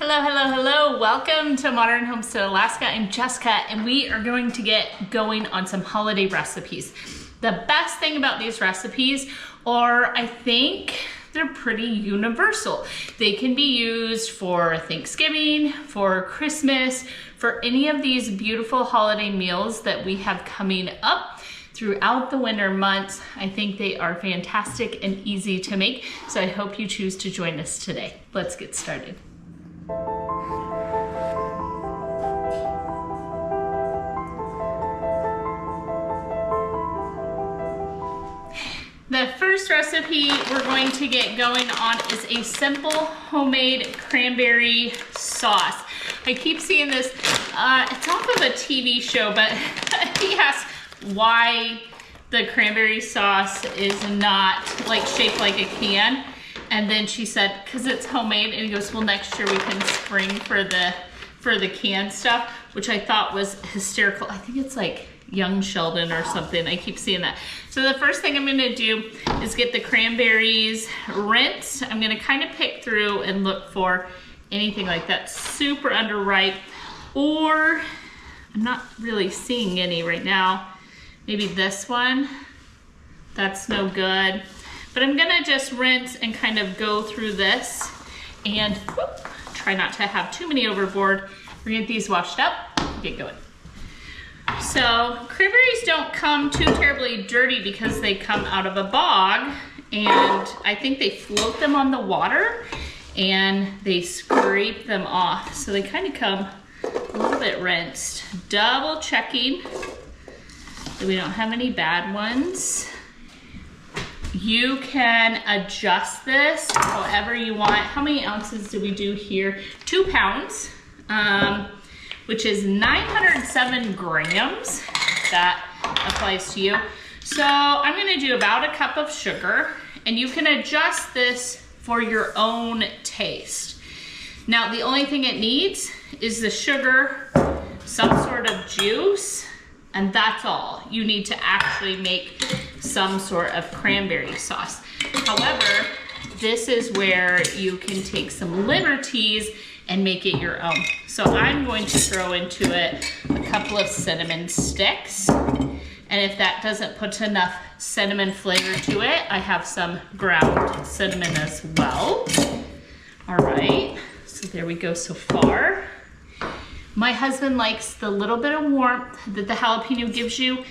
Hello, hello, hello. Welcome to Modern Homestead Alaska. I'm Jessica, and we are going to get going on some holiday recipes. The best thing about these recipes are, I think, they're pretty universal. They can be used for Thanksgiving, for Christmas, for any of these beautiful holiday meals that we have coming up throughout the winter months. I think they are fantastic and easy to make, so I hope you choose to join us today. Let's get started. The first recipe we're going to get going on is a simple homemade cranberry sauce. I keep seeing this, it's off of a TV show, but he asked why the cranberry sauce is not like shaped like a can. And then she said, because it's homemade, and he goes, well, next year we can spring for the canned stuff, which I thought was hysterical. I think it's like Young Sheldon or something. I keep seeing that. So the first thing I'm gonna do is get the cranberries rinsed. I'm gonna kind of pick through and look for anything like that super underripe, or I'm not really seeing any right now. Maybe this one, that's no good. But I'm gonna just rinse and kind of go through this and try not to have too many overboard. We're gonna get these washed up, get going. So cranberries don't come too terribly dirty because they come out of a bog, and I think they float them on the water and they scrape them off. So they kind of come a little bit rinsed. Double checking that we don't have any bad ones. You can adjust this however you want. How many ounces do we do here? 2 pounds, which is 907 grams. That applies to you. So I'm gonna do about a cup of sugar, and you can adjust this for your own taste. Now, the only thing it needs is the sugar, some sort of juice, and that's all. You need to actually make some sort of cranberry sauce. However, this is where you can take some liberties and make it your own. So I'm going to throw into it a couple of cinnamon sticks. And if that doesn't put enough cinnamon flavor to it, I have some ground cinnamon as well. All right, so there we go so far. My husband likes the little bit of warmth that the jalapeno gives you.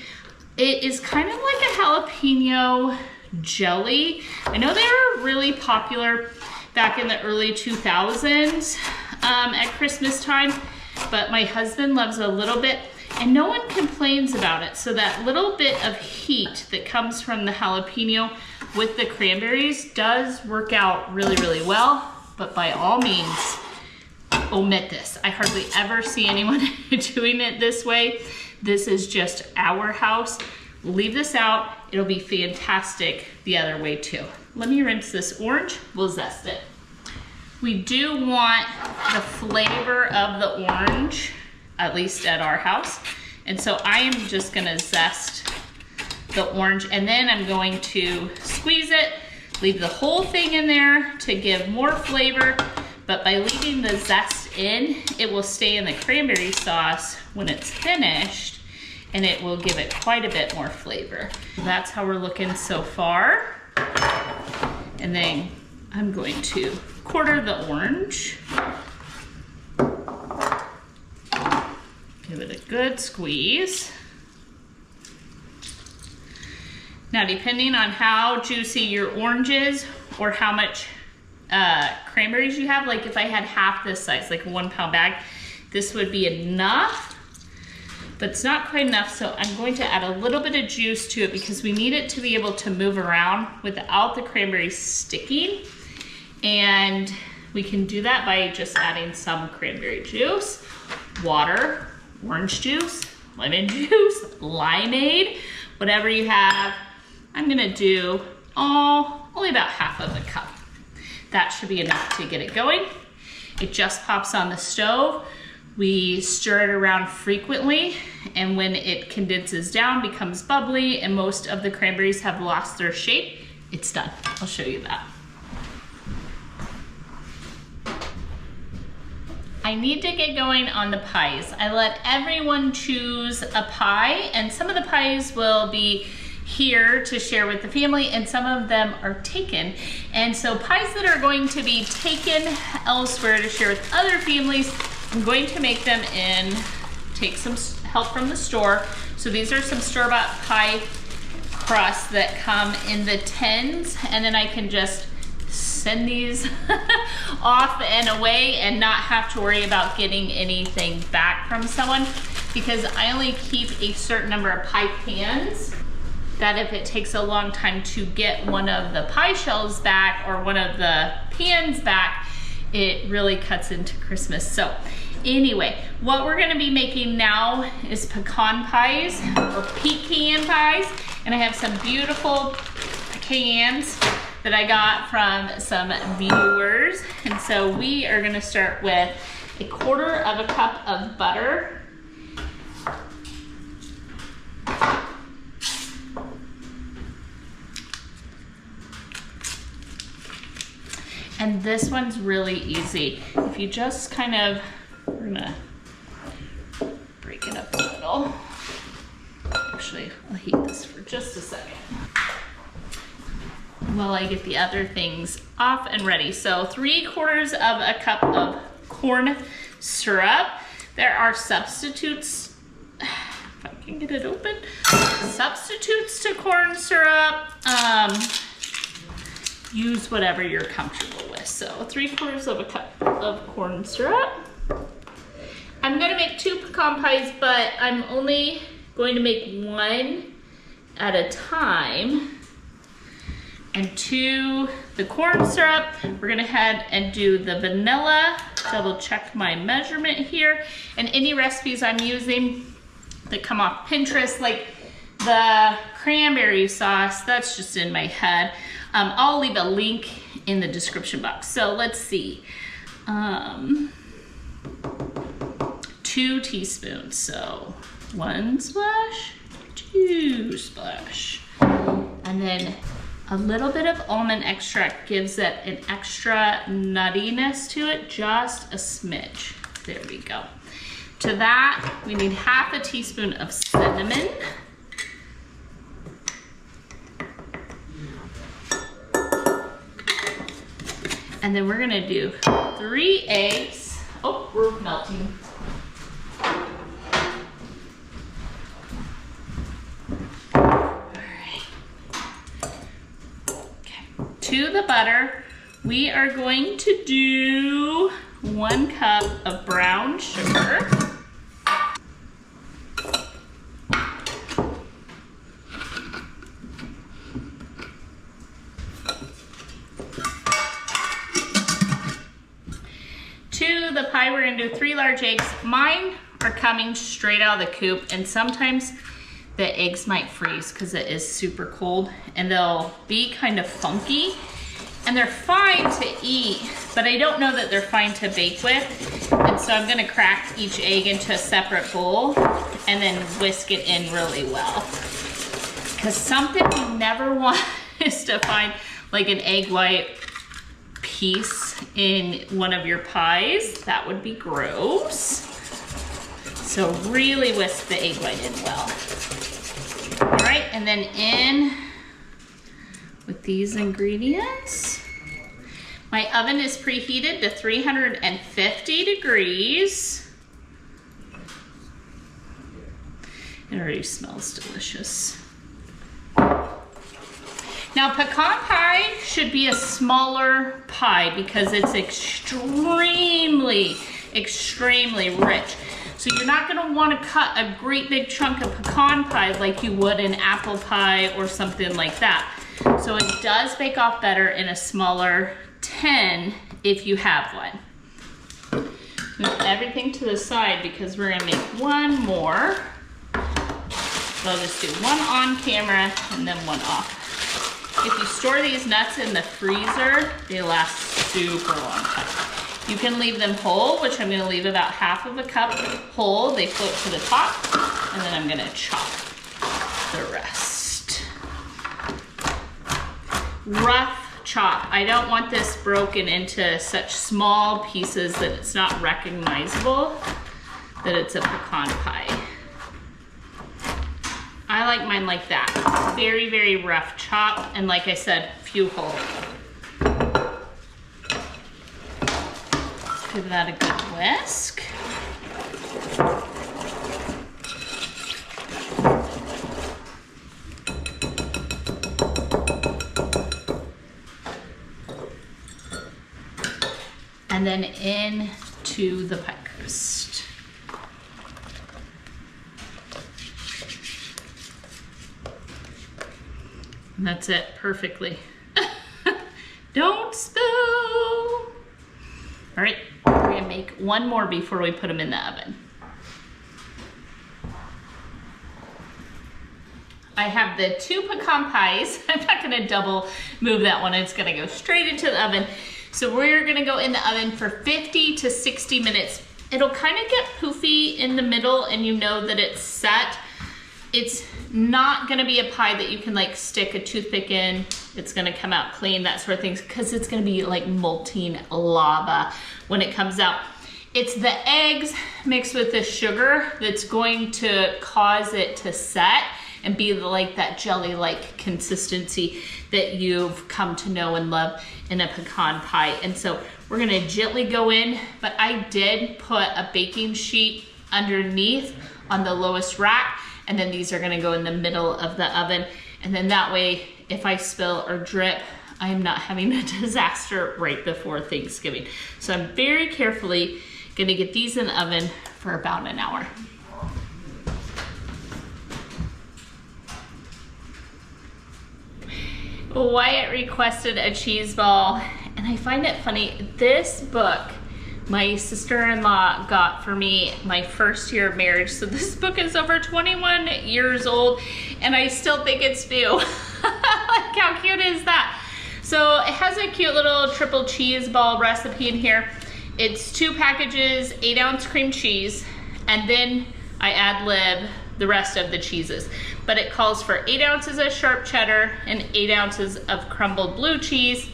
It is kind of like a jalapeno jelly. I know they were really popular back in the early 2000s at Christmas time, but my husband loves a little bit, and no one complains about it. So that little bit of heat that comes from the jalapeno with the cranberries does work out really, really well, but by all means, omit this. I hardly ever see anyone doing it this way. This is just our house. Leave this out. It'll be fantastic the other way too. Let me rinse this orange. We'll zest it. We do want the flavor of the orange, at least at our house. And so I am just gonna zest the orange, and then I'm going to squeeze it, leave the whole thing in there to give more flavor. But by leaving the zest in, it will stay in the cranberry sauce when it's finished, and it will give it quite a bit more flavor. That's how we're looking so far. And then I'm going to quarter the orange. Give it a good squeeze. Now, depending on how juicy your orange is or how much cranberries you have, like if I had half this size, like a 1 pound bag, this would be enough, but it's not quite enough. So I'm going to add a little bit of juice to it because we need it to be able to move around without the cranberries sticking. And we can do that by just adding some cranberry juice, water, orange juice, lemon juice, limeade, whatever you have. I'm gonna do only about half of a cup. That should be enough to get it going. It just pops on the stove. We stir it around frequently, and when it condenses down, becomes bubbly, and most of the cranberries have lost their shape, it's done. I'll show you that. I need to get going on the pies. I let everyone choose a pie, and some of the pies will be here to share with the family, and some of them are taken. And so pies that are going to be taken elsewhere to share with other families, I'm going to make them take some help from the store. So these are some store-bought pie crusts that come in the tins, and then I can just send these off and away and not have to worry about getting anything back from someone, because I only keep a certain number of pie pans, that if it takes a long time to get one of the pie shells back or one of the pans back, it really cuts into Christmas. So anyway, what we're gonna be making now is pecan pies or pecan pies, and I have some beautiful pecans that I got from some viewers. And so we are gonna start with 1/4 of a cup of butter. And this one's really easy. If you just kind of, we're gonna break it up a little. Actually, I'll heat this for just a second while I get the other things off and ready. So 3/4 of a cup of corn syrup. There are substitutes, if I can get it open, substitutes to corn syrup. Use whatever you're comfortable with. So 3/4 of a cup of corn syrup. I'm gonna make 2 pecan pies, but I'm only going to make 1 at a time. And to the corn syrup, we're gonna head and do the vanilla. Double check my measurement here. And any recipes I'm using that come off Pinterest, like the cranberry sauce, that's just in my head. I'll leave a link in the description box. So let's see. 2 teaspoons. So 1 splash, 2 splash. And then a little bit of almond extract gives it an extra nuttiness to it, just a smidge. There we go. To that, we need 1/2 teaspoon of cinnamon. And then we're gonna do 3 eggs. Oh, we're melting. All right. Okay. To the butter, we are going to do 1 cup of brown sugar. To the pie, we're gonna do 3 large eggs. Mine are coming straight out of the coop, and sometimes the eggs might freeze because it is super cold, and they'll be kind of funky, and they're fine to eat, but I don't know that they're fine to bake with. And so I'm gonna crack each egg into a separate bowl and then whisk it in really well. Because something you never want is to find like an egg white piece in one of your pies. That would be gross. So really whisk the egg white in well. All right, and then in with these ingredients. My oven is preheated to 350 degrees. It already smells delicious. Now, pecan pie should be a smaller pie because it's extremely, extremely rich. So you're not gonna wanna cut a great big chunk of pecan pie like you would an apple pie or something like that. So it does bake off better in a smaller tin if you have one. Move everything to the side because we're gonna make 1 more. So I'll just do 1 on camera and then 1 off. If you store these nuts in the freezer, they last super long time. You can leave them whole, which I'm gonna leave about 1/2 of a cup whole. They float to the top, and then I'm gonna chop the rest. Rough chop. I don't want this broken into such small pieces that it's not recognizable that it's a pecan pie. I like mine like that. Very, very rough chop, and like I said, few holes. Give that a good whisk. And then into the pie crust. And that's it, perfectly. Don't spill. All right, we're gonna make one more before we put them in the oven. I have the 2 pecan pies. I'm not gonna double move that one. It's gonna go straight into the oven. So we're gonna go in the oven for 50 to 60 minutes. It'll kind of get poofy in the middle and you know that it's set. It's not gonna be a pie that you can like stick a toothpick in. It's gonna come out clean, that sort of thing, because it's gonna be like molten lava when it comes out. It's the eggs mixed with the sugar that's going to cause it to set and be like that jelly-like consistency that you've come to know and love in a pecan pie. And so we're gonna gently go in, but I did put a baking sheet underneath on the lowest rack, and then these are gonna go in the middle of the oven. And then that way, if I spill or drip, I am not having a disaster right before Thanksgiving. So I'm very carefully gonna get these in the oven for about an hour. Wyatt requested a cheese ball, and I find it funny, this book my sister-in-law got for me my first year of marriage. So this book is over 21 years old, and I still think it's new. Like, how cute is that? So it has a cute little triple cheese ball recipe in here. It's 2 packages, 8-ounce cream cheese, and then I ad-lib the rest of the cheeses. But it calls for 8 ounces of sharp cheddar and 8 ounces of crumbled blue cheese.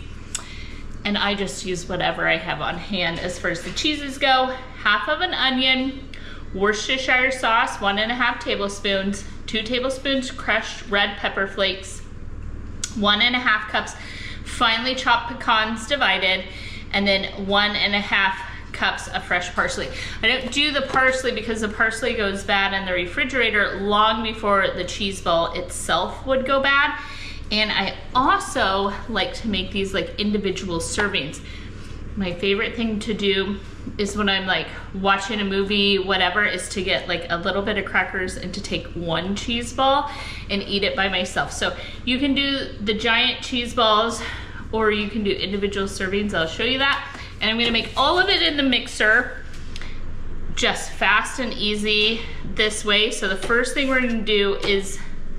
And I just use whatever I have on hand as far as the cheeses go. Half of an onion, Worcestershire sauce, 1.5 tablespoons, 2 tablespoons crushed red pepper flakes, 1.5 cups finely chopped pecans divided, and then 1.5 cups of fresh parsley. I don't do the parsley because the parsley goes bad in the refrigerator long before the cheese ball itself would go bad. And I also like to make these like individual servings. My favorite thing to do is when I'm like watching a movie, whatever, is to get like a little bit of crackers and to take 1 cheese ball and eat it by myself. So you can do the giant cheese balls or you can do individual servings. I'll show you that. And I'm gonna make all of it in the mixer, just fast and easy this way. So the first thing we're gonna do is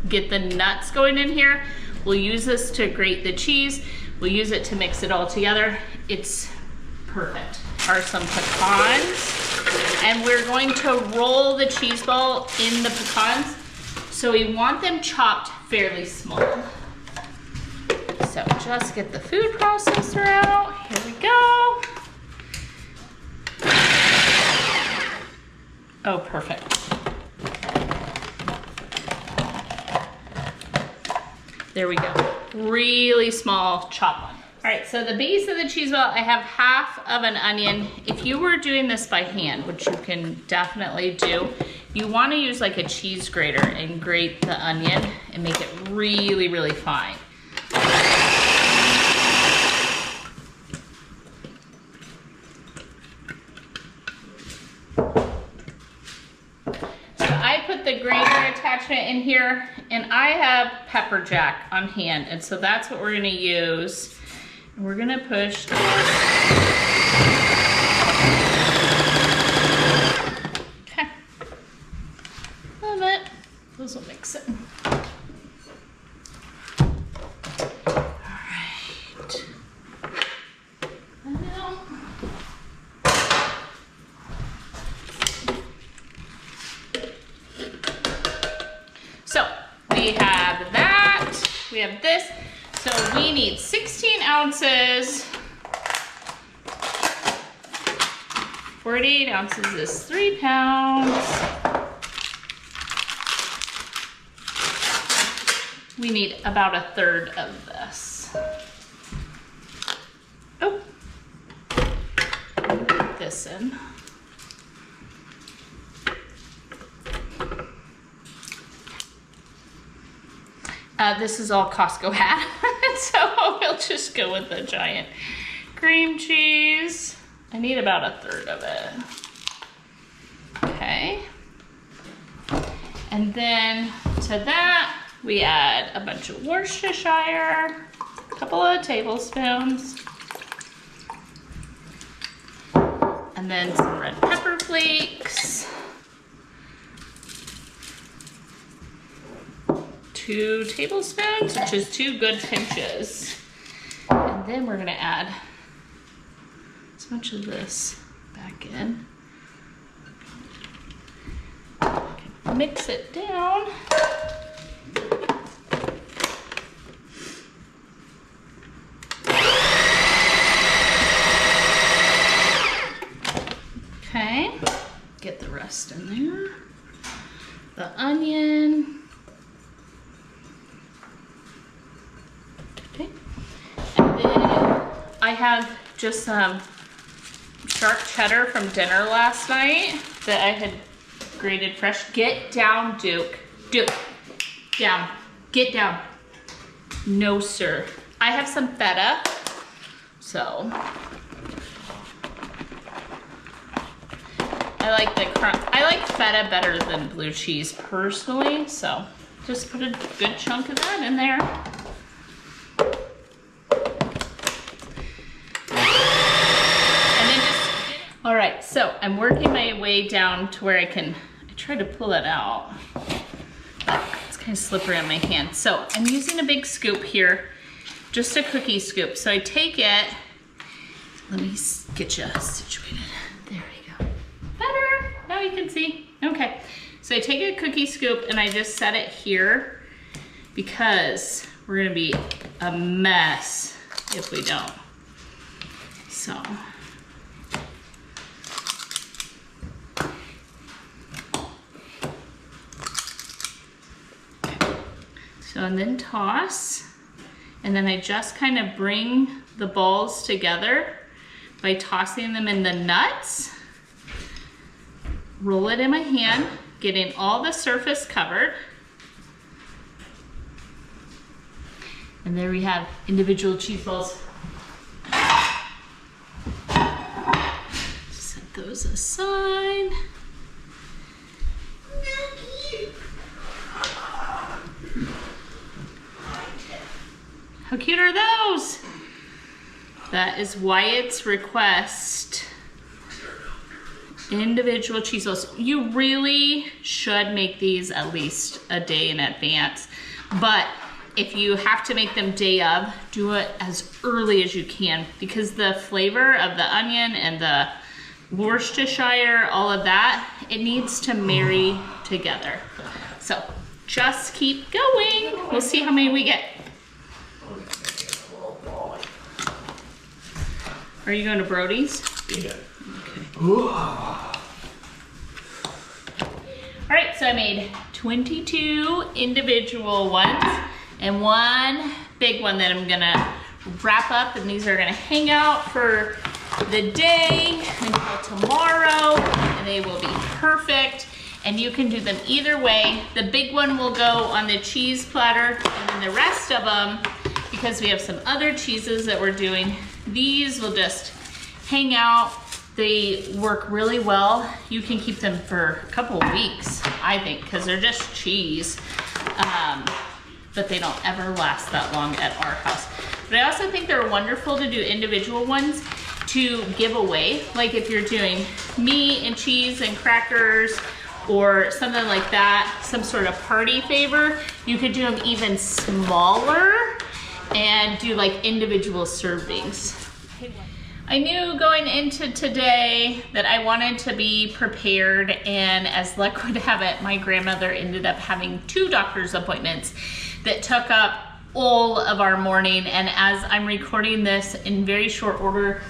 get the nuts going in here. We'll use this to grate the cheese. We'll use it to mix it all together. It's perfect. Are some pecans, and we're going to roll the cheese ball in the pecans. So we want them chopped fairly small. So just get the food processor out. Here we go. Oh, perfect. There we go. Really small chop one. All right, so the base of the cheese ball, I have half of an onion. If you were doing this by hand, which you can definitely do, you want to use like a cheese grater and grate the onion and make it really, really fine. The grater attachment in here, and I have pepper jack on hand, and so that's what we're going to use. And we're going to push okay, a little bit. Those will mix it. We have this, so we need 16 ounces. 48 ounces is 3 pounds. We need about 1/3 of this. Oh, put this in. This is all Costco had, so we'll just go with the giant cream cheese. I need about 1/3 of it. Okay. And then to that, we add a bunch of Worcestershire, a couple of tablespoons, and then some red pepper flakes, 2 tablespoons, which is 2 good pinches. And then we're gonna add as much of this back in. Mix it down. Okay, get the rest in there. The onion. Okay, and then I have just some sharp cheddar from dinner last night that I had grated fresh. Get down, Duke. Duke, down. Get down. No, sir. I have some feta, so I like feta better than blue cheese personally, so just put a good chunk of that in there. And then all right, so I'm working my way down to where I tried to pull it out, but it's kind of slippery on my hand. So I'm using a big scoop here, just a cookie scoop. So I take it, let me get you situated. There we go. Better, now you can see. Okay, so I take a cookie scoop and I just set it here because we're gonna be a mess if we don't. So. So, and then toss, and then I just kind of bring the balls together by tossing them in the nuts. Roll it in my hand, getting all the surface covered. And there we have individual cheese balls. Set those aside. How cute are those? That is Wyatt's request. Individual cheese balls. You really should make these at least a day in advance. But if you have to make them day of, do it as early as you can because the flavor of the onion and the Worcestershire, all of that, it needs to marry together. So just keep going. We'll see how many we get. Are you going to Brody's? Yeah. Okay. All right, so I made 22 individual ones and 1 big one that I'm gonna wrap up, and these are gonna hang out for the day until tomorrow, and they will be perfect. And you can do them either way. The big one will go on the cheese platter, and then the rest of them, because we have some other cheeses that we're doing, these will just hang out. They work really well. You can keep them for a couple of weeks, I think, because they're just cheese. But they don't ever last that long at our house. But I also think they're wonderful to do individual ones to give away. Like if you're doing meat and cheese and crackers or something like that, some sort of party favor, you could do them even smaller and do like individual servings. I knew going into today that I wanted to be prepared, and as luck would have it, my grandmother ended up having 2 doctor's appointments that took up all of our morning, and as I'm recording this in very short order,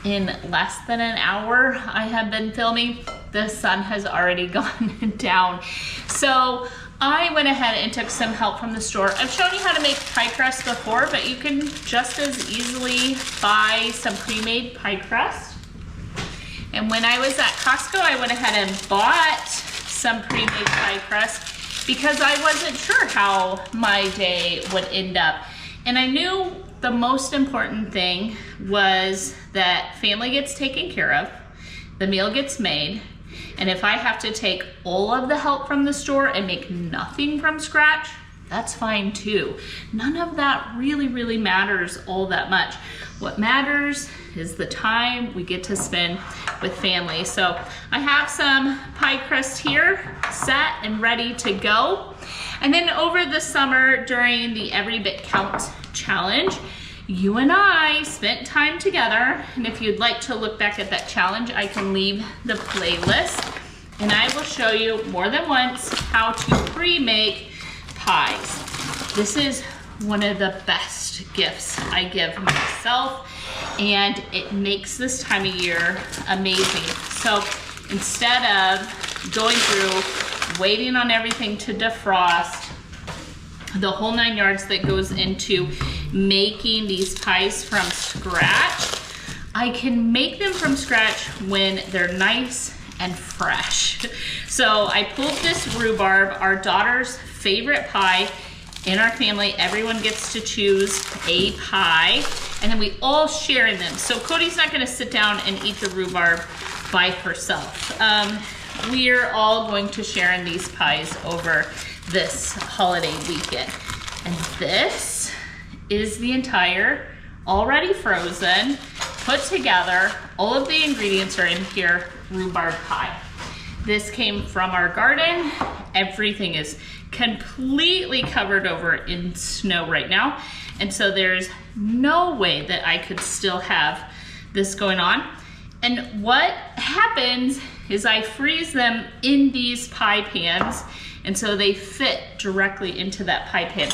in less than an hour I have been filming, the sun has already gone down. So I went ahead and took some help from the store. I've shown you how to make pie crust before, but you can just as easily buy some pre-made pie crust. And when I was at Costco, I went ahead and bought some pre-made pie crust because I wasn't sure how my day would end up. And I knew the most important thing was that family gets taken care of, the meal gets made, and if I have to take all of the help from the store and make nothing from scratch, that's fine too. None of that really matters all that much. What matters is the time we get to spend with family. So I have some pie crust here set and ready to go. And then over the summer during the Every Bit Counts challenge, you and I spent time together, and if you'd like to look back at that challenge, I can leave the playlist, and I will show you more than once how to pre-make pies. This is one of the best gifts I give myself, and it makes this time of year amazing. So instead of going through waiting on everything to defrost, the whole 9 yards that goes into making these pies from scratch, I can make them from scratch when they're nice and fresh. So I pulled this rhubarb, our daughter's favorite pie in our family. Everyone gets to choose a pie, and then we all share in them. So Cody's not gonna sit down and eat the rhubarb by herself. We're all going to share in these pies over this holiday weekend. And this is the entire, already frozen, put together, all of the ingredients are in here, rhubarb pie. This came from our garden. Everything is completely covered over in snow right now. And so there's no way that I could still have this going on. And what happens is I freeze them in these pie pans, and so they fit directly into that pie pan.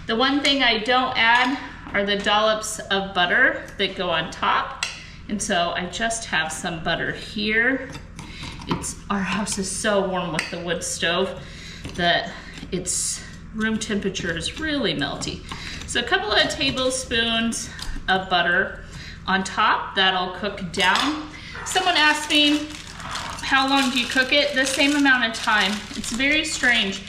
The one thing I don't add are the dollops of butter that go on top. And so I just have some butter here. Our house is so warm with the wood stove that its room temperature is really melty. So a couple of tablespoons of butter on top, that'll cook down. Someone asked me, how long do you cook it? The same amount of time. It's very strange.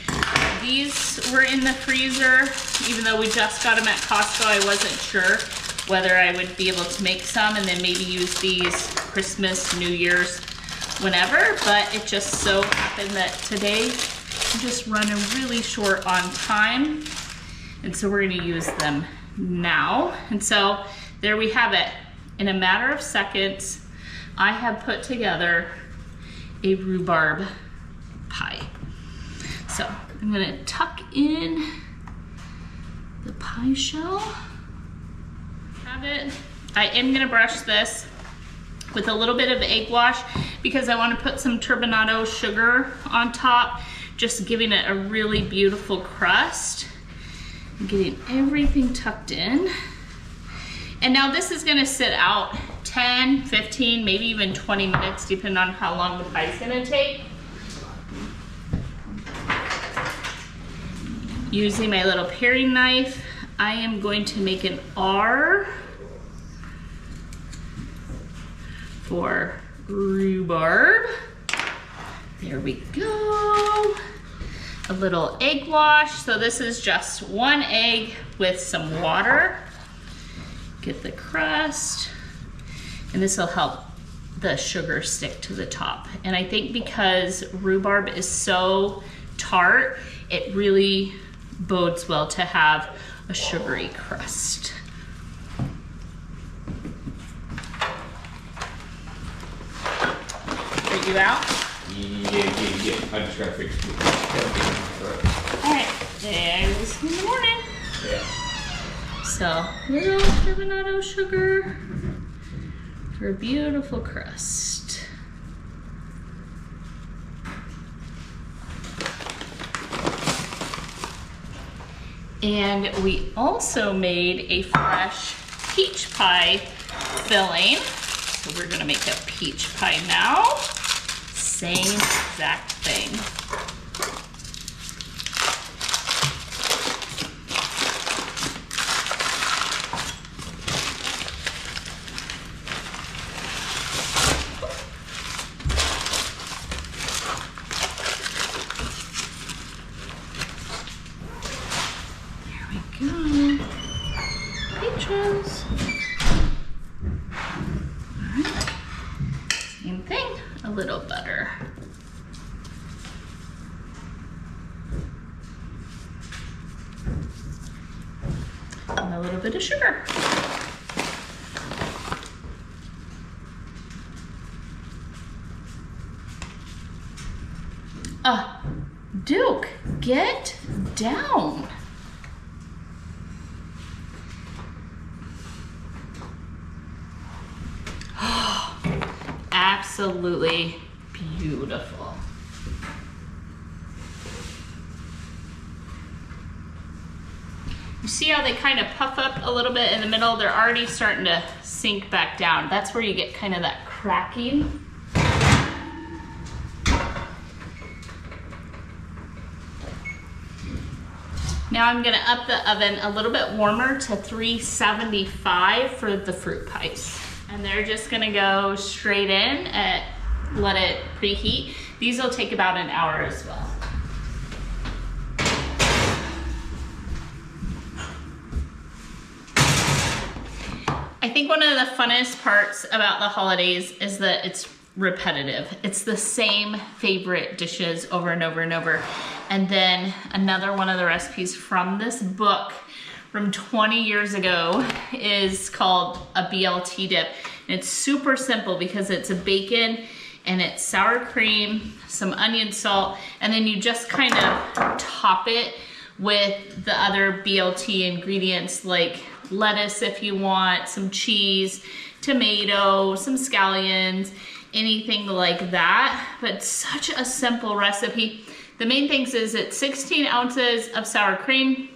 These were in the freezer, even though we just got them at Costco. I wasn't sure whether I would be able to make some and then maybe use these Christmas, New Year's, whenever, but it just so happened that today I'm just running really short on time, and so we're gonna use them now. And so there we have it. In a matter of seconds, I have put together a rhubarb pie. So I'm gonna tuck in the pie shell. Have it. I am gonna brush this with a little bit of egg wash because I want to put some turbinado sugar on top, just giving it a really beautiful crust. I'm getting everything tucked in. And now this is gonna sit out 10, 15, maybe even 20 minutes, depending on how long the pie is gonna take. Using my little paring knife, I am going to make an R for rhubarb. There we go. A little egg wash. So this is just 1 egg with some water. Get the crust, and this will help the sugar stick to the top. And I think because rhubarb is so tart, it really bodes well to have a sugary crust. Are you out? Yeah. I just gotta fix it. Alright, there it is in the morning. Yeah. So, little turbinado sugar for a beautiful crust. And we also made a fresh peach pie filling. So we're gonna make a peach pie now. Same exact thing. Go. Peaches. Alright. Same thing, a little butter. And a little bit of sugar. Duke, get down. Absolutely beautiful. You see how they kind of puff up a little bit in the middle? They're already starting to sink back down. That's where you get kind of that cracking. Now I'm gonna up the oven a little bit warmer to 375 for the fruit pies. And they're just gonna go straight in and let it preheat. These will take about an hour as well. I think one of the funnest parts about the holidays is that it's repetitive. It's the same favorite dishes over and over and over. And then another one of the recipes from this book from 20 years ago is called a BLT dip. And it's super simple because it's a bacon and it's sour cream, some onion salt, and then you just kind of top it with the other BLT ingredients like lettuce if you want, some cheese, tomato, some scallions, anything like that. But such a simple recipe. The main things is it's 16 ounces of sour cream,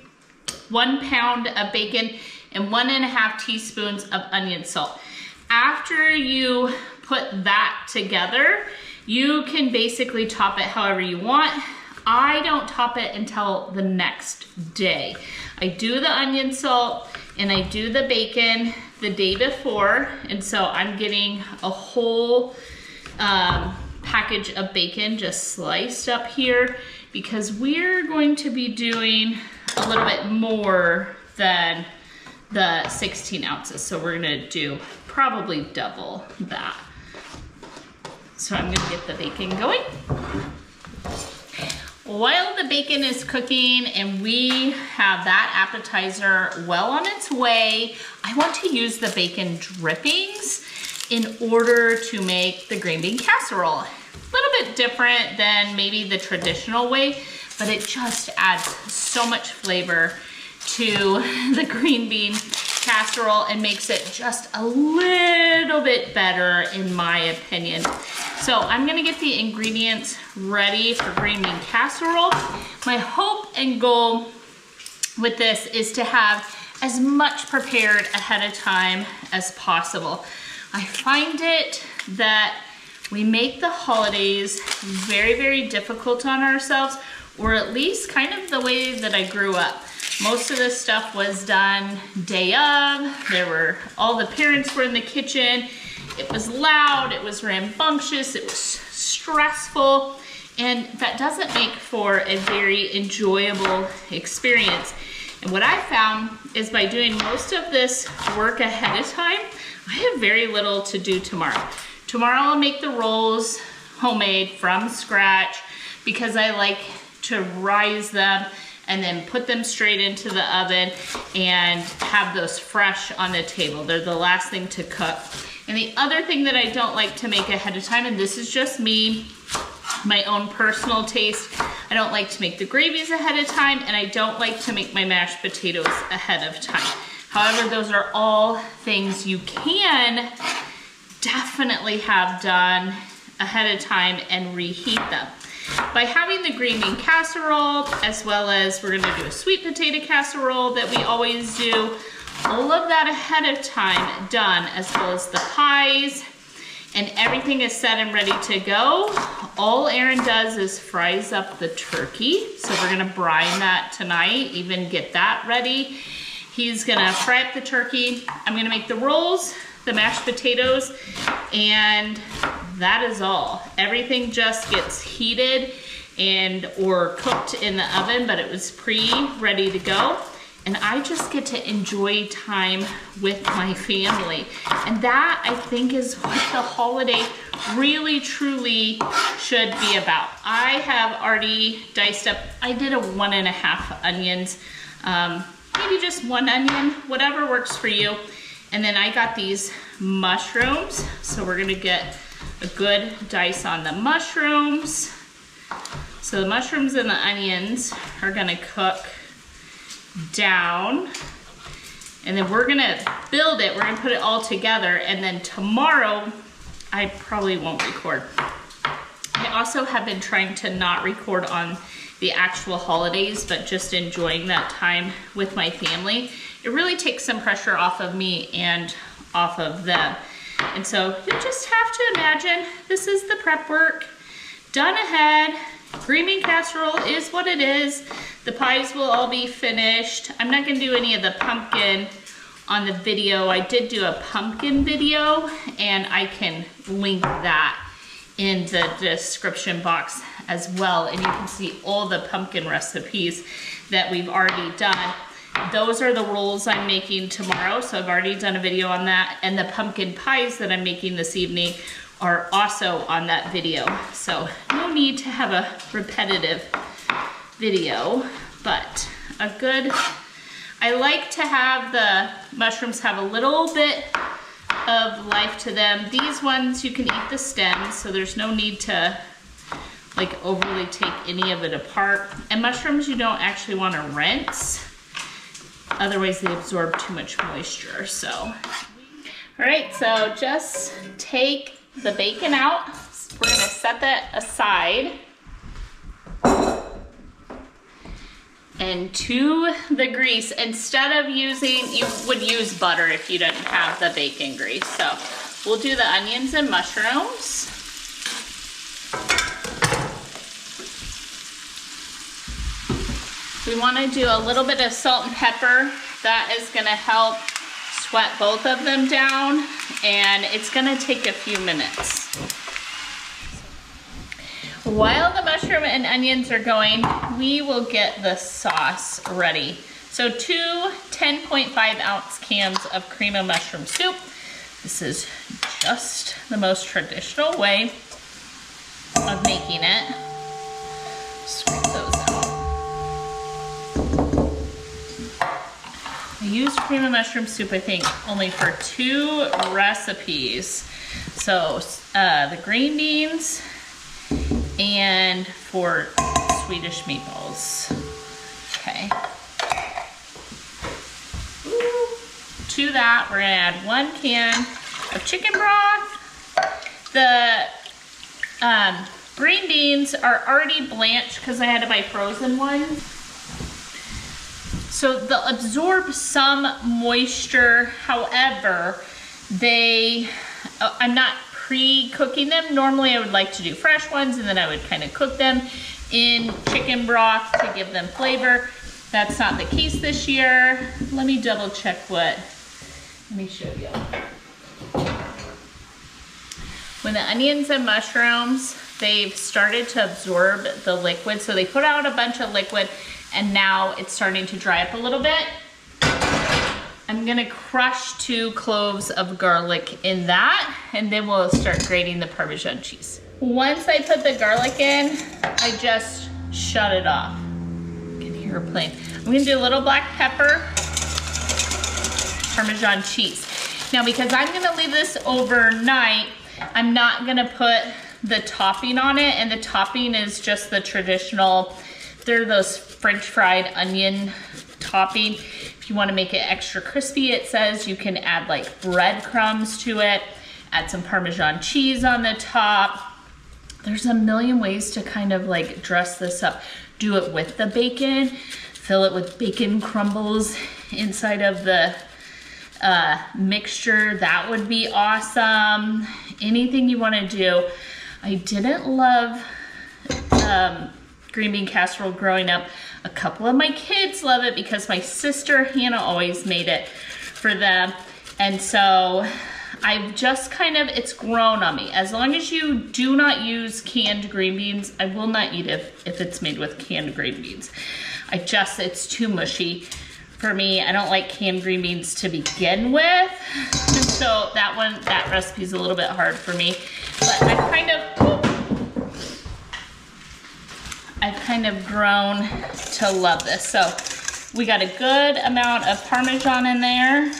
1 pound of bacon, and 1.5 teaspoons of onion salt. After you put that together, you can basically top it however you want. I don't top it until the next day. I do the onion salt and I do the bacon the day before, and so I'm getting a whole package of bacon just sliced up here because we're going to be doing a little bit more than the 16 ounces. So we're gonna do probably double that. So I'm gonna get the bacon going. While the bacon is cooking and we have that appetizer well on its way, I want to use the bacon drippings in order to make the green bean casserole. A little bit different than maybe the traditional way, but it just adds so much flavor to the green bean casserole and makes it just a little bit better in my opinion. So I'm gonna get the ingredients ready for green bean casserole. My hope and goal with this is to have as much prepared ahead of time as possible. I find it that we make the holidays very, very difficult on ourselves, or at least kind of the way that I grew up. Most of this stuff was done day of. All the parents were in the kitchen. It was loud, it was rambunctious, it was stressful, and that doesn't make for a very enjoyable experience. And what I found is by doing most of this work ahead of time, I have very little to do tomorrow. Tomorrow I'll make the rolls homemade from scratch because I like to rise them and then put them straight into the oven and have those fresh on the table. They're the last thing to cook. And the other thing that I don't like to make ahead of time, and this is just me, my own personal taste, I don't like to make the gravies ahead of time, and I don't like to make my mashed potatoes ahead of time. However, those are all things you can definitely have done ahead of time and reheat them. by having the green bean casserole, as well as we're gonna do a sweet potato casserole that we always do. All of that ahead of time done, as well as the pies, and everything is set and ready to go. All Aaron does is fries up the turkey. So we're gonna brine that tonight, even get that ready. He's gonna fry up the turkey. I'm gonna make the rolls, the mashed potatoes, and that is all. Everything just gets heated and or cooked in the oven, but it was ready to go. And I just get to enjoy time with my family. And that, I think, is what the holiday really, truly should be about. I have already diced up, I did a 1.5 onions, maybe just 1 onion, whatever works for you. And then I got these mushrooms. So we're gonna get a good dice on the mushrooms. So the mushrooms and the onions are gonna cook down, and then we're gonna build it. We're gonna put it all together, and then tomorrow I probably won't record. I also have been trying to not record on the actual holidays, but just enjoying that time with my family. It really takes some pressure off of me and off of them. And so you just have to imagine this is the prep work done ahead. Green bean casserole is what it is. The pies will all be finished. I'm not gonna do any of the pumpkin on the video. I did do a pumpkin video, and I can link that in the description box as well. And you can see all the pumpkin recipes that we've already done. Those are the rolls I'm making tomorrow. So I've already done a video on that. And the pumpkin pies that I'm making this evening are also on that video. So no need to have a repetitive video, but a good, I like to have the mushrooms have a little bit of life to them. These ones, you can eat the stems, so there's no need to like overly take any of it apart. And mushrooms you don't actually want to rinse, otherwise they absorb too much moisture. So, all right, so just take the bacon out. We're gonna set that aside. And to the grease, instead of using, you would use butter if you didn't have the bacon grease. So we'll do the onions and mushrooms. We wanna do a little bit of salt and pepper. That is gonna help sweat both of them down, and it's gonna take a few minutes. While the mushroom and onions are going, we will get the sauce ready. So 2 10.5 ounce cans of cream of mushroom soup. This is just the most traditional way of making it. Scrape those out. I used cream of mushroom soup, I think, only for 2 recipes. So the green beans and for Swedish meatballs. Okay. To that, we're gonna add 1 can of chicken broth. The green beans are already blanched because I had to buy frozen ones. So they'll absorb some moisture. However, I'm not pre-cooking them. Normally I would like to do fresh ones, and then I would kind of cook them in chicken broth to give them flavor. That's not the case this year. Let me double check let me show you. When the onions and mushrooms, they've started to absorb the liquid. So they put out a bunch of liquid, and now it's starting to dry up a little bit. I'm gonna crush 2 cloves of garlic in that, and then we'll start grating the Parmesan cheese. Once I put the garlic in, I just shut it off. You can hear her playing. I'm gonna do a little black pepper, Parmesan cheese. Now, because I'm gonna leave this overnight, I'm not gonna put the topping on it, and the topping is just the traditional, they're those French fried onion topping. If you want to make it extra crispy, it says you can add like breadcrumbs to it, add some Parmesan cheese on the top. There's a million ways to kind of like dress this up. Do it with the bacon, fill it with bacon crumbles inside of the mixture. That would be awesome. Anything you want to do. I didn't love green bean casserole growing up. A couple of my kids love it because my sister Hannah always made it for them. And so I've just kind of, it's grown on me. As long as you do not use canned green beans, I will not eat it if it's made with canned green beans. It's too mushy for me. I don't like canned green beans to begin with. So that recipe's a little bit hard for me. But I've kind of grown to love this. So we got a good amount of Parmesan in there.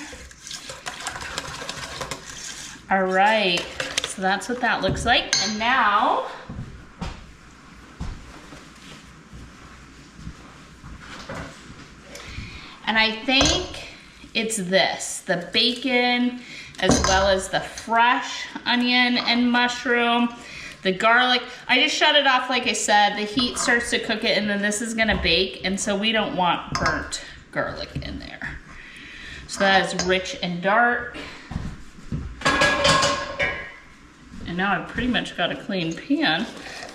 All right, so that's what that looks like. And now, and I think it's this, the bacon, as well as the fresh onion and mushroom, the garlic. I just shut it off, like I said, the heat starts to cook it, and then this is gonna bake, and so we don't want burnt garlic in there. So that is rich and dark. And now I've pretty much got a clean pan.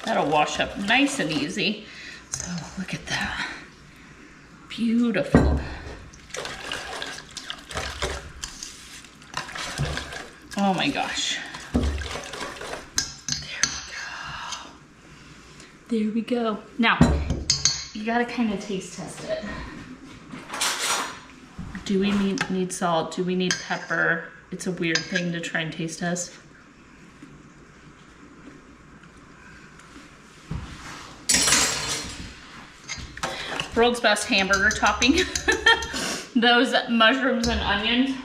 That'll wash up nice and easy. So look at that. Beautiful. Oh my gosh. There we go. Now, you gotta kind of taste test it. Do we need salt? Do we need pepper? It's a weird thing to try and taste test. World's best hamburger topping. Those mushrooms and onions.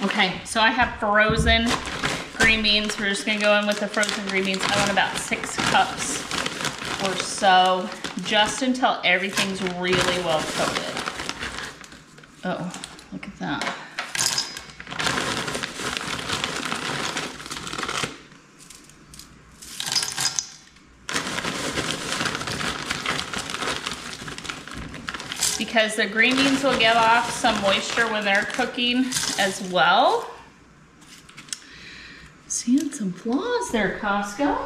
Okay, so I have frozen green beans. We're just gonna go in with the frozen green beans. I want about 6 cups or so, just until everything's really well coated. Oh, look at that. Because the green beans will give off some moisture when they're cooking as well. Seeing some flaws there, Costco.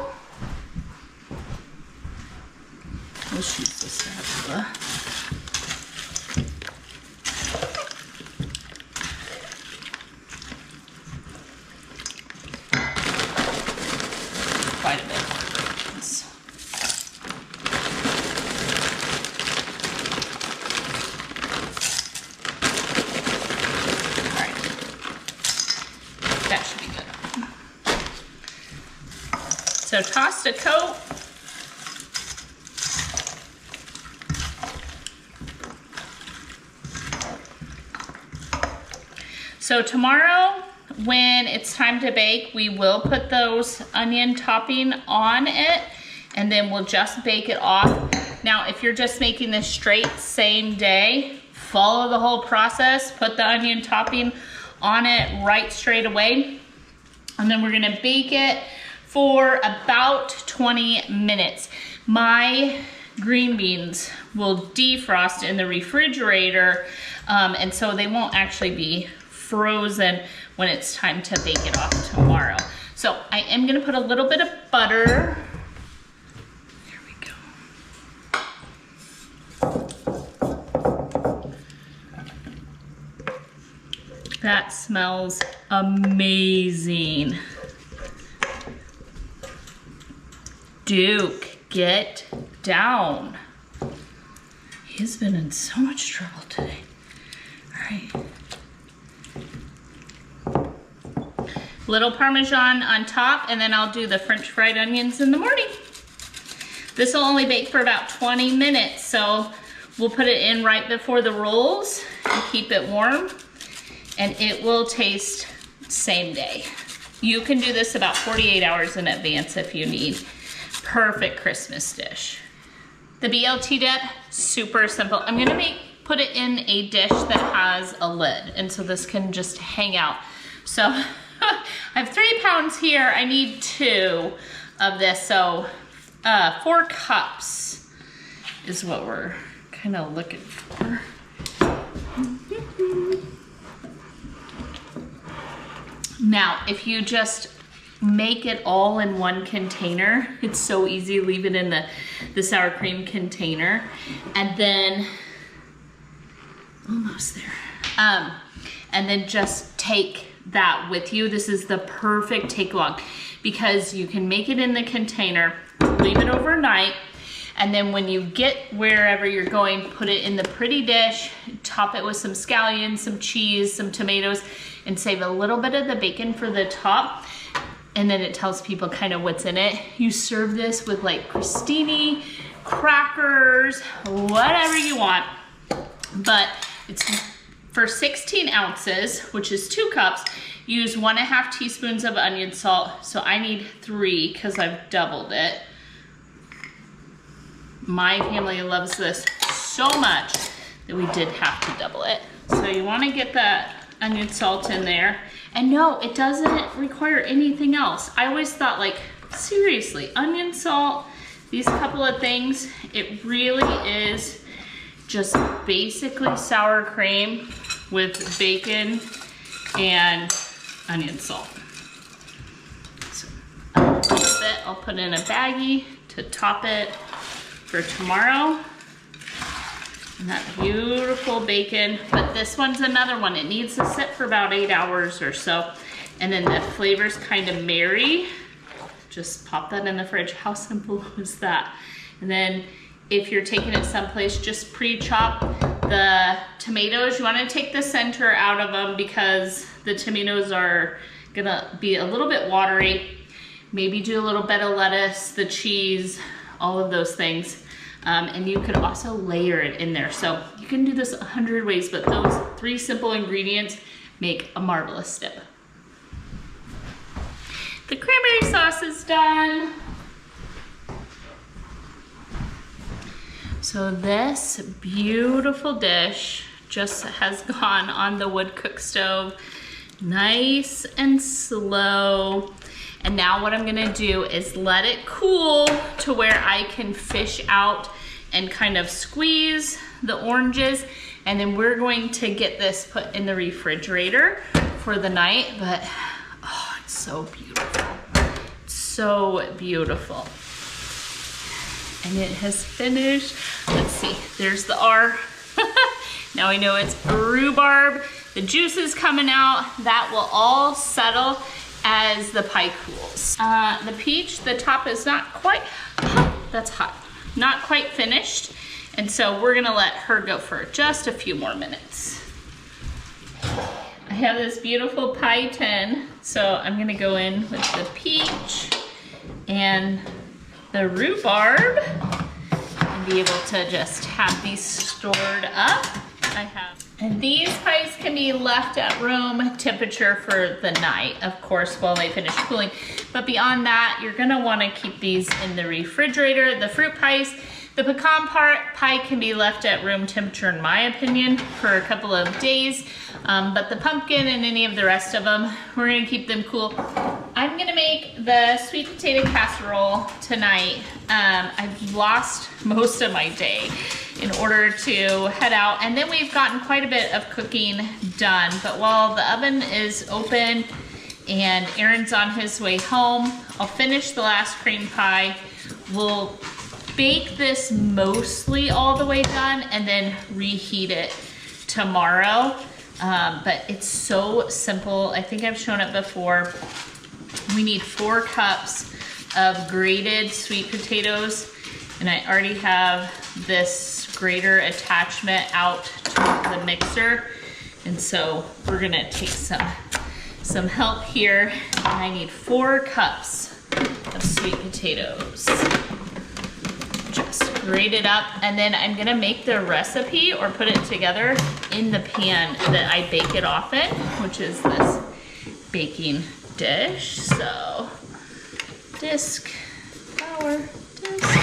Let's use the spatula. Quite a bit. So toss a coat. So tomorrow, when it's time to bake, we will put those onion topping on it, and then we'll just bake it off. Now, if you're just making this straight same day, follow the whole process, put the onion topping on it right straight away, and then we're gonna bake it for about 20 minutes. My green beans will defrost in the refrigerator, and so they won't actually be frozen when it's time to bake it off tomorrow. So I am gonna put a little bit of butter. There we go. That smells amazing. Duke, get down. He's been in so much trouble today. All right. Little Parmesan on top, and then I'll do the French fried onions in the morning. This will only bake for about 20 minutes, so we'll put it in right before the rolls and keep it warm, and it will taste same day. You can do this about 48 hours in advance if you need. Perfect Christmas dish. The BLT dip, super simple. I'm gonna put it in a dish that has a lid, and so this can just hang out. So I have 3 pounds here. I need 2 of this, so 4 cups is what we're kind of looking for. Now, if you just make it all in one container, it's so easy. Leave it in the sour cream container, and then almost there. And then just take that with you. This is the perfect take along because you can make it in the container, leave it overnight, and then when you get wherever you're going, put it in the pretty dish, top it with some scallions, some cheese, some tomatoes, and save a little bit of the bacon for the top. And then it tells people kind of what's in it. You serve this with like crostini, crackers, whatever you want. But it's for 16 ounces, which is 2 cups, use 1.5 teaspoons of onion salt. So I need 3 because I've doubled it. My family loves this so much that we did have to double it. So you want to get that onion salt in there. And no, it doesn't require anything else. I always thought, like, seriously, onion salt, these couple of things, it really is just basically sour cream with bacon and onion salt. So I'll put in a baggie to top it for tomorrow. And that beautiful bacon, but this one's another one. It needs to sit for about 8 hours or so. And then the flavors kind of marry. Just pop that in the fridge. How simple is that? And then if you're taking it someplace, just pre-chop the tomatoes. You want to take the center out of them because the tomatoes are gonna be a little bit watery. Maybe do a little bit of lettuce, the cheese, all of those things. And you could also layer it in there. So you can do this 100 ways, but those 3 simple ingredients make a marvelous dip. The cranberry sauce is done. So this beautiful dish just has gone on the wood cook stove, nice and slow. And now what I'm gonna do is let it cool to where I can fish out and kind of squeeze the oranges. And then we're going to get this put in the refrigerator for the night. But, oh, it's so beautiful. So beautiful. And it has finished. Let's see, there's the R. Now we know it's rhubarb. The juice is coming out. That will all settle as the pie cools. The peach, the top is not quite hot. That's hot. Not quite finished. And so we're gonna let her go for just a few more minutes. I have this beautiful pie tin. So I'm gonna go in with the peach and the rhubarb and be able to just have these stored up. And these pies can be left at room temperature for the night, of course, while they finish cooling. But beyond that, you're gonna wanna keep these in the refrigerator. The fruit pies, the pecan pie can be left at room temperature, in my opinion, for a couple of days. But the pumpkin and any of the rest of them, we're gonna keep them cool. I'm gonna make the sweet potato casserole tonight. I've lost most of my day in order to head out. And then we've gotten quite a bit of cooking done. But while the oven is open and Aaron's on his way home, I'll finish the last cream pie. We'll bake this mostly all the way done and then reheat it tomorrow. But it's so simple. I think I've shown it before. We need 4 cups of grated sweet potatoes. And I already have this grater attachment out to the mixer. And so we're gonna take some help here. And I need 4 cups of sweet potatoes. Just grate it up. And then I'm gonna make the recipe or put it together in the pan that I bake it off in, which is this baking dish. So, disc, flour, disc.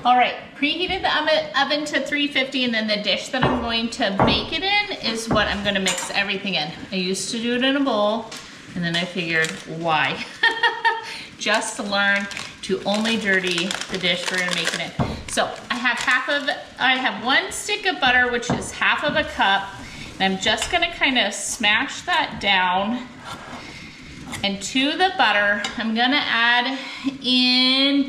All right, preheated the oven to 350, and then the dish that I'm going to bake it in is what I'm gonna mix everything in. I used to do it in a bowl, and then I figured, why? Just to learn to only dirty the dish we're gonna make it in. So I have 1 stick of butter, which is half of a cup, and I'm just gonna kind of smash that down. And to the butter, I'm gonna add in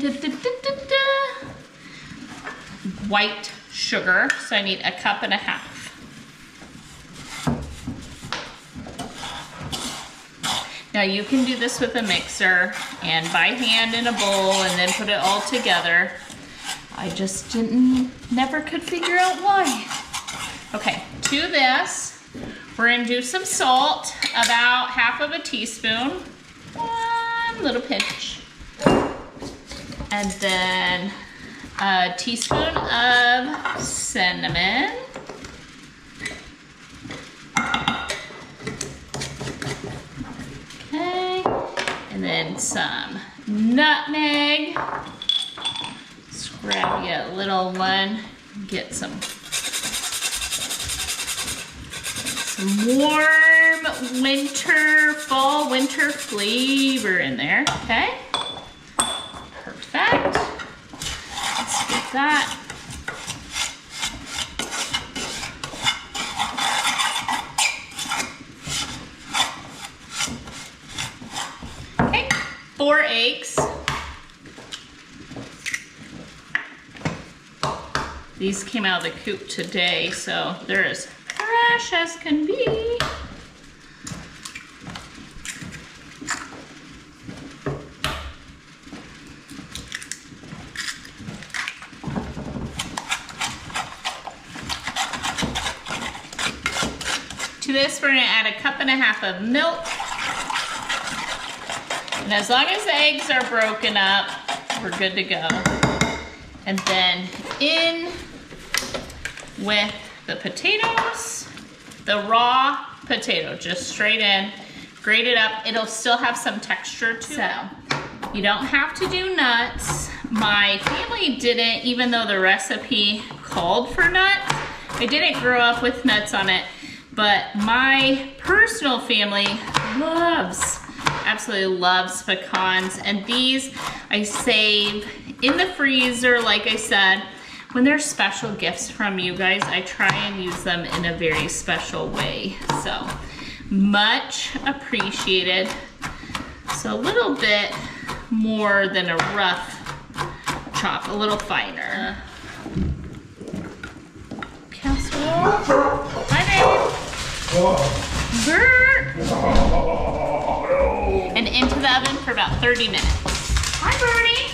white sugar. So I need 1.5 cups. Now you can do this with a mixer and by hand in a bowl and then put it all together. I just never could figure out why. Okay, to this, we're gonna do some salt, about 1/2 teaspoon, 1 little pinch. And then a teaspoon of cinnamon. Okay, and then some nutmeg. Let's grab you a little one, get some warm fall winter flavor in there, okay? Perfect. Let's get that. Okay, 4 eggs. These came out of the coop today, so they're as fresh as can be. To this, we're gonna add 1.5 cups of milk. And as long as the eggs are broken up, we're good to go. And then in with the potatoes, the raw potato, just straight in, grate it up. It'll still have some texture to it. So you don't have to do nuts. My family didn't, even though the recipe called for nuts. I didn't grow up with nuts on it, but my personal family absolutely loves pecans. And these I save in the freezer, like I said. When there's special gifts from you guys, I try and use them in a very special way. So, much appreciated. So a little bit more than a rough chop, a little finer. Casserole. Hi, babe. Bert. And into the oven for about 30 minutes. Hi, Birdie.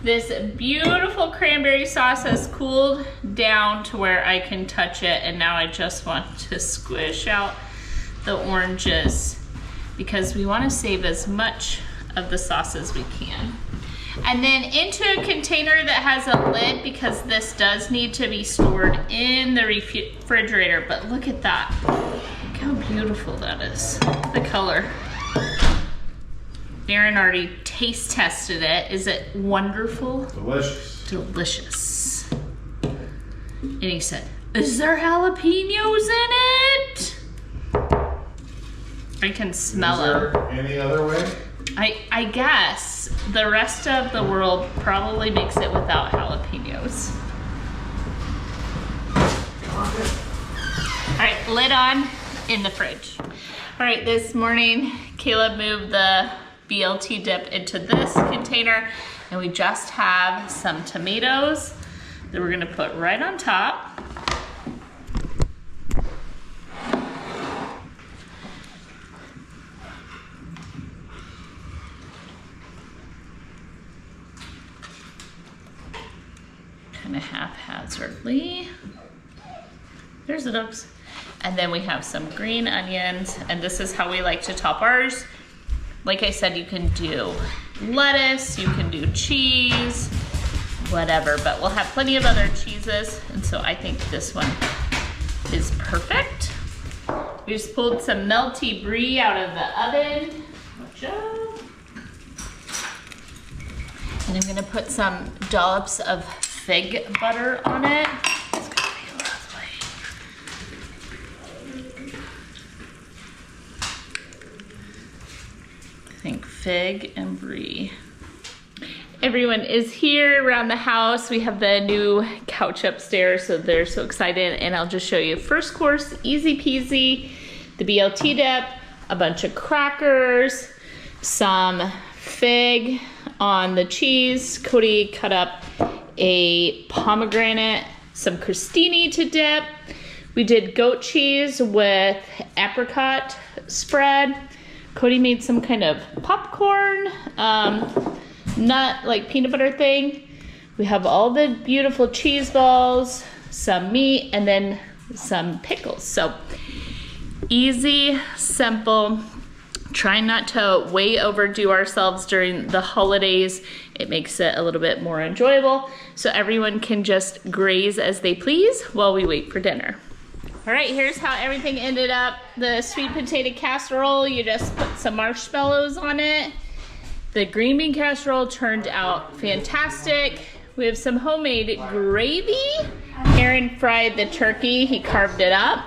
This beautiful cranberry sauce has cooled down to where I can touch it, and now I just want to squish out the oranges because we want to save as much of the sauce as we can. And then into a container that has a lid, because this does need to be stored in the refrigerator. But look at that. Look how beautiful that is. The color. Darren already taste tested it. Is it wonderful? Delicious. Delicious. And he said, is there jalapenos in it? I can smell them. Is there any other way? I guess the rest of the world probably makes it without jalapenos. All right, lid on, in the fridge. All right, this morning, Caleb moved the BLT dip into this container, and we just have some tomatoes that we're gonna put right on top. Kind of haphazardly. There's the ducks. And then we have some green onions, and this is how we like to top ours. Like I said, you can do lettuce, you can do cheese, whatever, but we'll have plenty of other cheeses, and so I think this one is perfect. We just pulled some melty brie out of the oven. Watch out. And I'm gonna put some dollops of fig butter on it. It's gonna be lovely. I think fig and brie. Everyone is here around the house. We have the new couch upstairs, so they're so excited. And I'll just show you first course, easy peasy, the BLT dip, a bunch of crackers, some fig on the cheese. Cody cut up a pomegranate, some crostini to dip. We did goat cheese with apricot spread. Cody made some kind of popcorn, nut, like peanut butter thing. We have all the beautiful cheese balls, some meat, and then some pickles. So easy, simple. Try not to way overdo ourselves during the holidays. It makes it a little bit more enjoyable, so everyone can just graze as they please while we wait for dinner. All right, here's how everything ended up. The sweet potato casserole, you just put some marshmallows on it. The green bean casserole turned out fantastic. We have some homemade gravy. Aaron fried the turkey, he carved it up.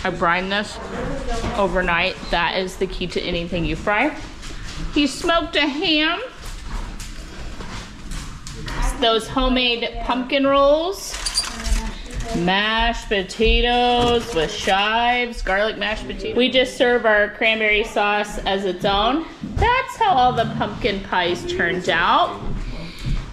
I brined this overnight. That is the key to anything you fry. He smoked a ham. Those homemade pumpkin rolls. Mashed potatoes with chives, garlic mashed potatoes. We just serve our cranberry sauce as its own. That's how all the pumpkin pies turned out.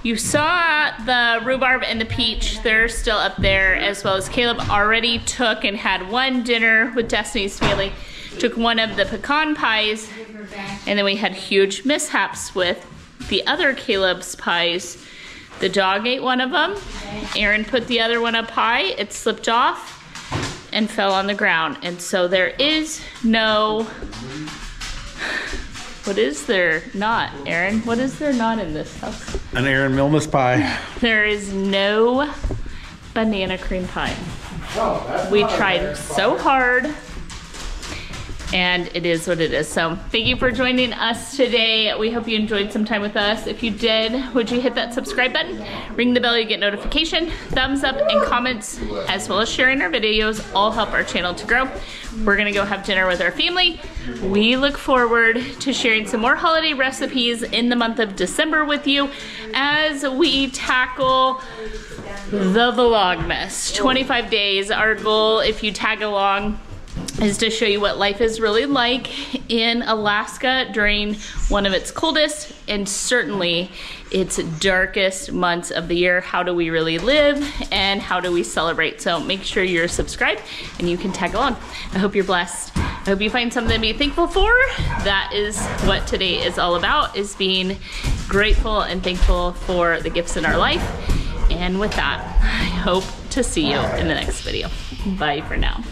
You saw the rhubarb and the peach. They're still up there, as well as Caleb already took and had one dinner with Destiny's family. Took one of the pecan pies, and then we had huge mishaps with the other Caleb's pies. The dog ate one of them. Aaron put the other one up high. It slipped off and fell on the ground. And so there is no, what is there not, Aaron? What is there not in this house? An Aaron Milnes pie. There is no banana cream pie. We tried so hard, and it is what it is. So thank you for joining us today. We hope you enjoyed some time with us. If you did, would you hit that subscribe button, ring the bell to get notification, thumbs up, and comments, as well as sharing our videos, all help our channel to grow. We're gonna go have dinner with our family. We look forward to sharing some more holiday recipes in the month of December with you as we tackle the Vlogmas. 25 days, our goal, if you tag along, is to show you what life is really like in Alaska during one of its coldest and certainly its darkest months of the year. How do we really live and how do we celebrate? So make sure you're subscribed and you can tag along. I hope you're blessed. I hope you find something to be thankful for. That is what today is all about, is being grateful and thankful for the gifts in our life. And with that, I hope to see you in the next video. Bye for now.